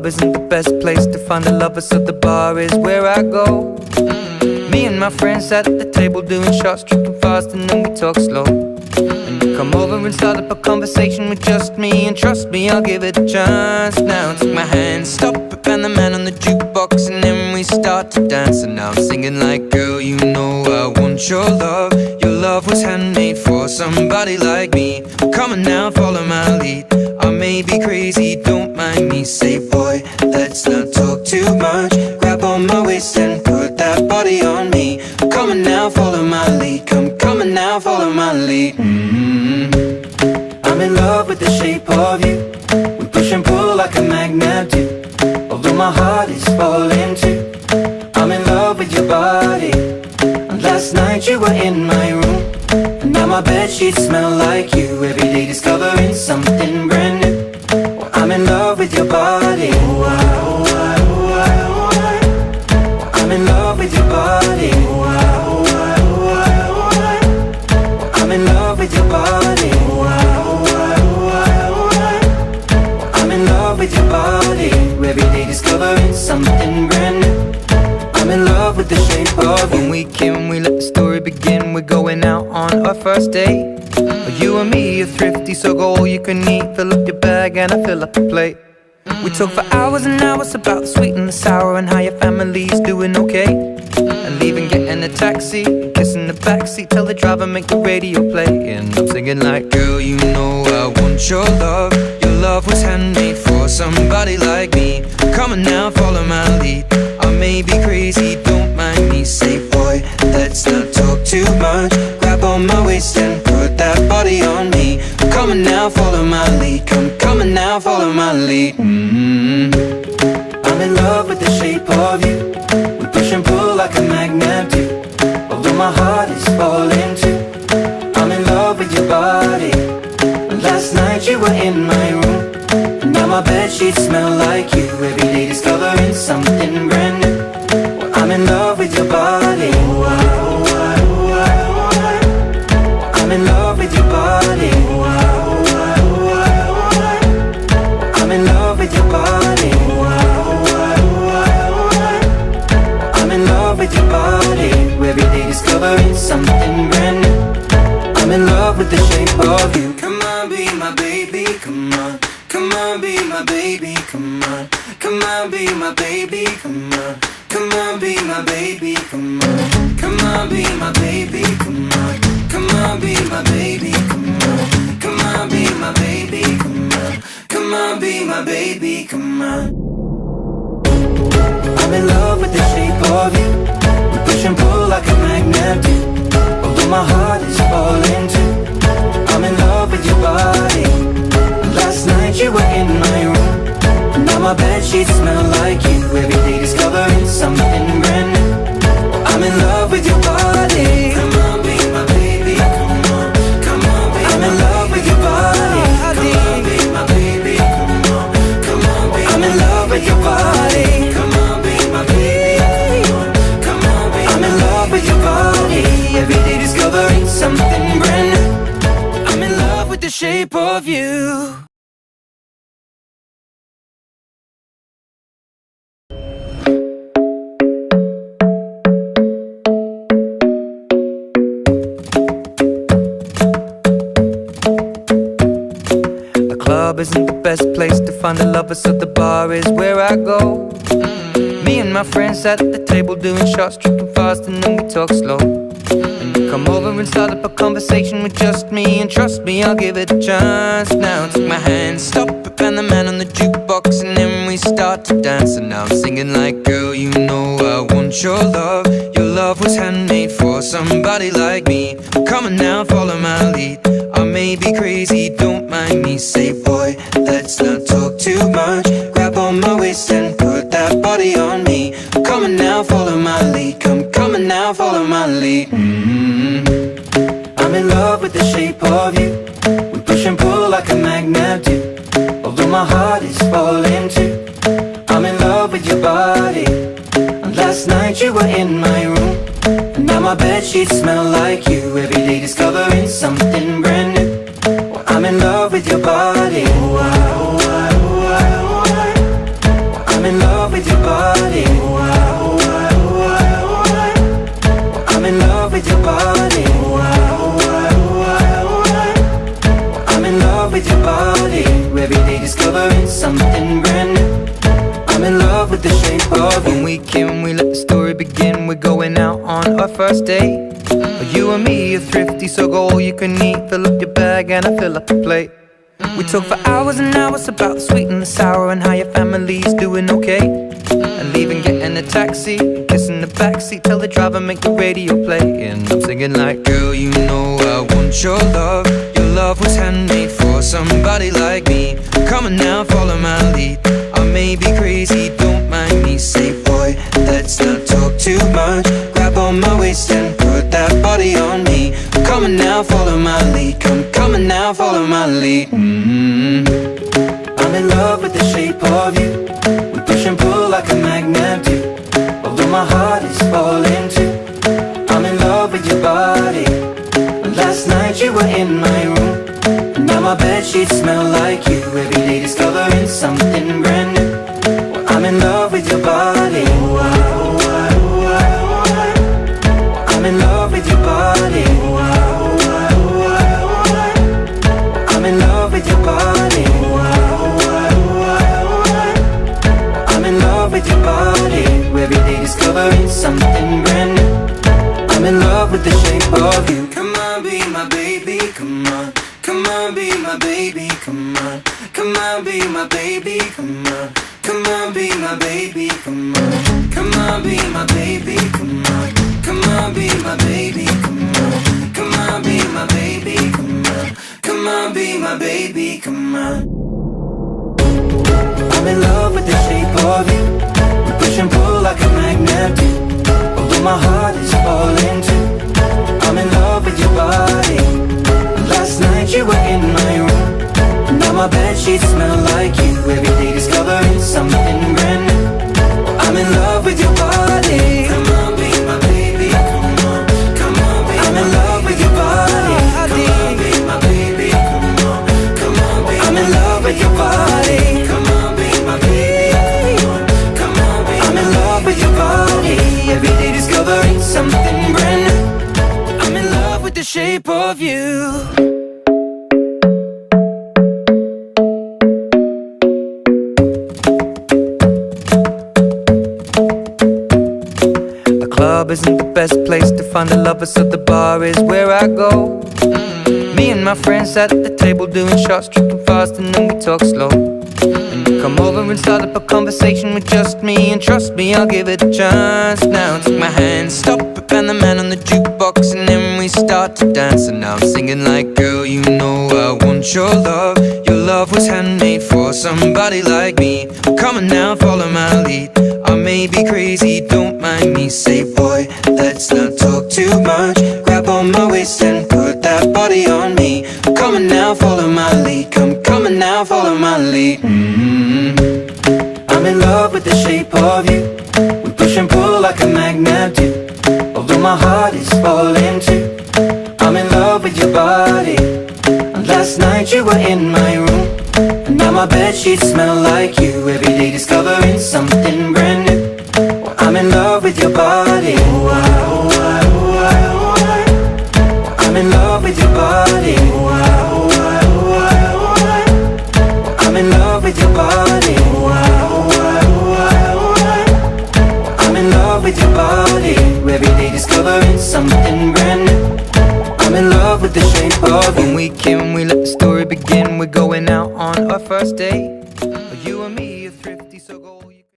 club isn't the best place to find a lover, so the bar is where I go. Me and my friends at the table doing shots, tripping fast, and then we talk slow. And you come over and start up a conversation with just me, and trust me, I'll give it a chance. Now take my hand, stop it, and the man on the jukebox, and then we start to dance. And now I'm singing like, girl, you know I want your love. Your love was handmade for somebody like me. Come on now, follow my lead. I may be crazy, don't mind me. Say, boy, let's not talk too much. Grab on my waist and put that body on me. Come on now, follow my lead. Come on now, follow my lead. I'm in love with the shape of you. We push and pull like a magnet do. Although my heart is falling too, I'm in love with your body. And last night you were in my room, and now my bedsheets smell like you. Every day discovering something brand new. Well, I'm in love with your body. Oh, I, oh, I, oh, I, oh, I. Well, I'm in love with your body. Oh, I, oh, I, oh, I, oh, I. Well, I'm in love with your body. Oh, I, oh, I, oh, I, oh, I. Well, I'm in love with your body. Every day discovering something brand new. I'm in love with the shape of you. When we came, we let the story begin. We're going out on our first date. You and me are thrifty, so go all you can eat. Fill up your bag and I fill up the plate. We talk for hours and hours about the sweet and the sour, and how your family's doing okay. And leaving, getting a taxi, kissing the backseat, tell the driver make the radio play. And I'm singing like, girl, you know I want your love. Your love was handmade for somebody like me. Come on now, follow my lead. I may be crazy, don't mind me. Say, boy, let's not talk too much. Grab on my waist and put that body on me. Come on now, follow my lead. Come on now, follow my lead. I'm in love with the shape of you. We push and pull like a magnet do. Although my heart is falling too, I'm in love with your body. Last night you were in my room, and now my bedsheets smell like you. Every day discovering something brand new. Well, I'm in love with your body. Oh, I, oh, I, oh, I, oh, I. Well, I'm in love with your body. Oh, I, oh, I, oh, I, oh, I. Well, I'm in love with your body. Oh, I, oh, I, oh, I, oh, I. Well, I'm in love with your body. Every day discovering something brand new. I'm in love with the shape of you. Come on, be my baby, come on. Come on, be my baby, come on. Come on, be my baby, come on. Come on, be my baby, come on. Come on, be my baby, come on. Come on, be my baby, come on. Come on, be my baby, come on. Come on, be my baby, come on. I'm in love with the shape of you. We push and pull like a magnet do. Although my heart is falling too, I'm in love with your body. Last night you were in my room, and now my bedsheets smell like you. Every day discovering something brand new. I'm in love with your body. Come on, be my baby, come on. Come on, be I'm in love with your body. Come on, be my baby, come on. Come on, be I'm in love with your body. Come on, be my baby, come on. Come on, be I'm in love with your body. Every day discovering something brand new. I'm in love with the shape of you. The club isn't the best place to find a lover, so the bar is where I go. Me and my friends at the table doing shots, tripping fast, and then we talk slow. And you come over and start up a conversation with just me, and trust me, I'll give it a chance. Now take my hand, stop it, and the man on the jukebox, and then we start to dance. And now I'm singing like, girl, you know I want your love. Your love was handmade for somebody like me. Come on now, follow my lead. I may be crazy, don't mind me. Say, boy, let's not talk too much. Grab on my waist and put that body on me. Come on now, follow my lead. Come on now, follow my lead. I'm in love with the shape of you. We push and pull like a magnet do. Although my heart is falling too, I'm in love with your body. And last night you were in my room, and now my bedsheets smell like you. Every day discovering something brand new. Well, I'm in love with your body. Oh, I, oh, I, oh, I, oh, I. Well, first date. You and me are thrifty, so go all you can eat. Fill up your bag and I fill up the plate. We talk for hours and hours about the sweet and the sour, and how your family's doing okay. And leaving, getting a taxi, kissing the backseat, tell the driver make the radio play. And I'm singing like, girl, you know I want your love. Your love was handmade for somebody like me. Come on now, follow my lead. I may be crazy, don't mind me. Say, boy, let's not talk too much. Grab on my waist and put that body on me. Come on now, follow my lead. Come on now, follow my lead. I'm in love with the shape of you. We push and pull like a magnet do. Although my heart is falling too. I'm in love with your body. Last night you were in my room, and now my bedsheets smell like you. Every day discovering something brand new. Well, I'm in love with your body. I'm in love with your body. I'm in love with your body. I'm in love with your body. Every day discovering something brand new. I'm in love with the shape of you. Come on, be my baby, come on. Come on, be my baby, come on. Come on, be my baby, come on. Come on, be my baby, come on. Come on, be my baby, come on. Come on, be my baby, come on. Come on, be my baby, come on. Come on, be my baby, come on. I'm in love with the shape of you. We push and pull like a magnet do. Although my heart is falling too. I'm in love with your body. Last night you were in my room, and now my bedsheets smell like you. Every day discovering something brand new. I'm in love with your body. Come on, be my baby, come on. Come on, be I'm in love with your body. Come on, be my baby, come on. Come on, be I'm in love with your body. Come on, be my baby, come on. Come on, be I'm in love with your body. Every day discovering something brand new. I'm in love with the shape of you. The club isn't the best place to find a lover, so the bar is where I go. Me and my friends at the table doing shots, tripping fast, and then we talk slow. And you come over and start up a conversation with just me, and trust me, I'll give it a chance. Now take my hand, stop it, and the man on the jukebox, and then we start to dance. And now I'm singing like, girl, you know I want your love. Your love was handmade for somebody like me. Come on now, follow my lead. I may be crazy, don't mind me. Say, boy, let's not talk too much. Grab on my waist and put that body on me. Come on now, follow my lead. Come on now, follow my lead. I'm in love with the shape of you. We push and pull like a magnet do. Although my heart is falling too. I'm in love with your body. Last night you were in my room, and now my bedsheets smell like you. Every day discovering something brand new. Well, I'm in love with your body. I'm in love with your body. I'm in love with your body. I'm in love with your body. Every day discovering something brand new. I'm in love with the shape of you. When we let the story begin. We're going out on our first date.